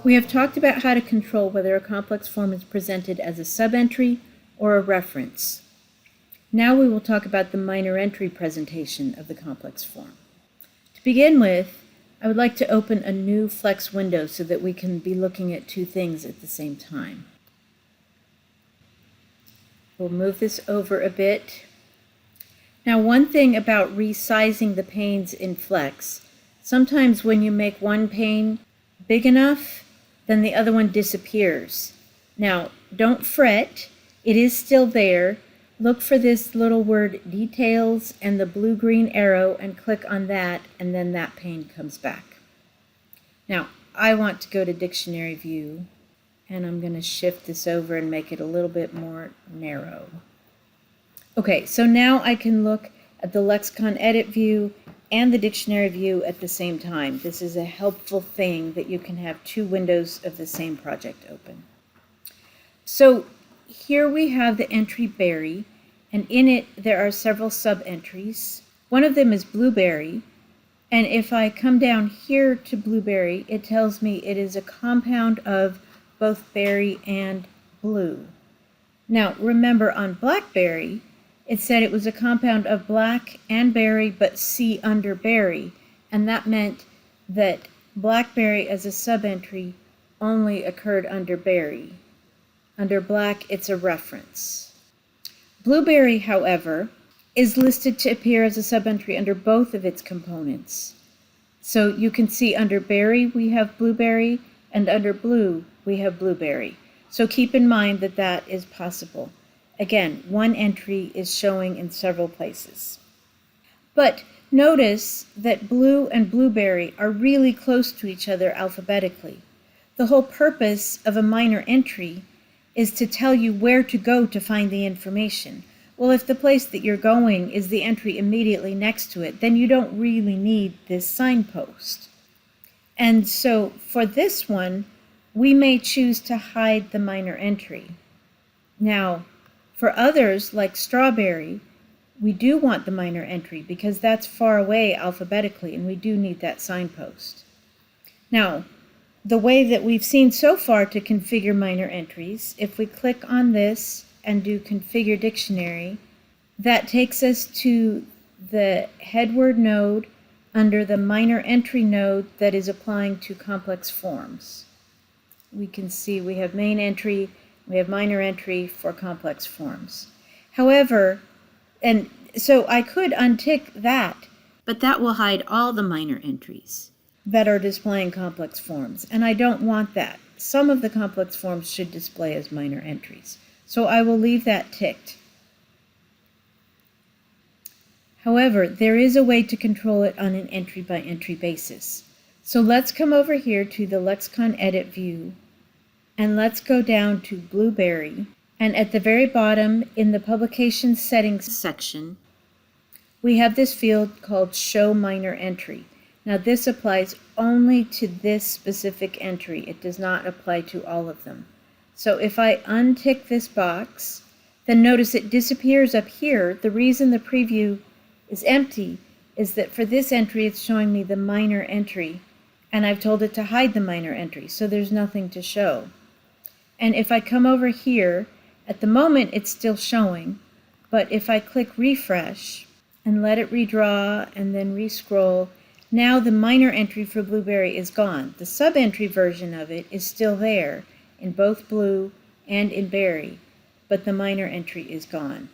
We have talked about how to control whether a complex form is presented as a subentry or a reference. Now we will talk about the minor entry presentation of the complex form. To begin with, I would like to open a new Flex window so that we can be looking at two things at the same time. We'll move this over a bit. Now, one thing about resizing the panes in Flex, sometimes when you make one pane big enough, then the other one disappears. Now, don't fret, it is still there. Look for this little word Details and the blue-green arrow and click on that, and then that pane comes back. Now, I want to go to Dictionary View, and I'm going to shift this over and make it a little bit more narrow. Okay, so now I can look at the Lexicon Edit View and the Dictionary View at the same time. This is a helpful thing that you can have two windows of the same project open. So here we have the entry berry, and in it there are several sub-entries. One of them is blueberry, and if I come down here to blueberry, it tells me it is a compound of both berry and blue. Now remember, on blackberry, it said it was a compound of black and berry, but C under berry, and that meant that blackberry as a subentry only occurred under berry. Under black, it's a reference. Blueberry, however, is listed to appear as a subentry under both of its components. So you can see under berry we have blueberry, and under blue we have blueberry. So keep in mind that that is possible. Again, one entry is showing in several places. But notice that blue and blueberry are really close to each other alphabetically. The whole purpose of a minor entry is to tell you where to go to find the information. Well, if the place that you're going is the entry immediately next to it, then you don't really need this signpost. And so for this one, we may choose to hide the minor entry. Now, for others, like strawberry, we do want the minor entry because that's far away alphabetically, and we do need that signpost. Now, the way that we've seen so far to configure minor entries, if we click on this and do Configure Dictionary, that takes us to the headword node under the minor entry node that is applying to complex forms. We can see we have main entry, we have minor entry for complex forms. However, and so I could untick that, but that will hide all the minor entries that are displaying complex forms, and I don't want that. Some of the complex forms should display as minor entries, so I will leave that ticked. However, there is a way to control it on an entry-by-entry basis. So let's come over here to the Lexicon Edit View, and let's go down to blueberry, and at the very bottom in the Publication Settings section, we have this field called Show Minor Entry. Now this applies only to this specific entry. It does not apply to all of them. So if I untick this box, then notice it disappears up here. The reason the preview is empty is that for this entry it's showing me the minor entry, and I've told it to hide the minor entry, so there's nothing to show. And if I come over here, at the moment it's still showing, but if I click refresh and let it redraw and then re-scroll, now the minor entry for blueberry is gone. The sub-entry version of it is still there in both blue and in berry, but the minor entry is gone.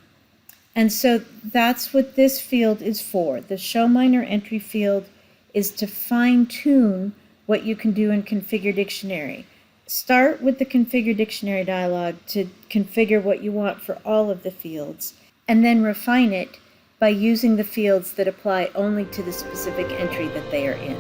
And so that's what this field is for. The Show Minor Entry field is to fine-tune what you can do in Configure Dictionary. Start with the Configure Dictionary dialog to configure what you want for all of the fields, and then refine it by using the fields that apply only to the specific entry that they are in.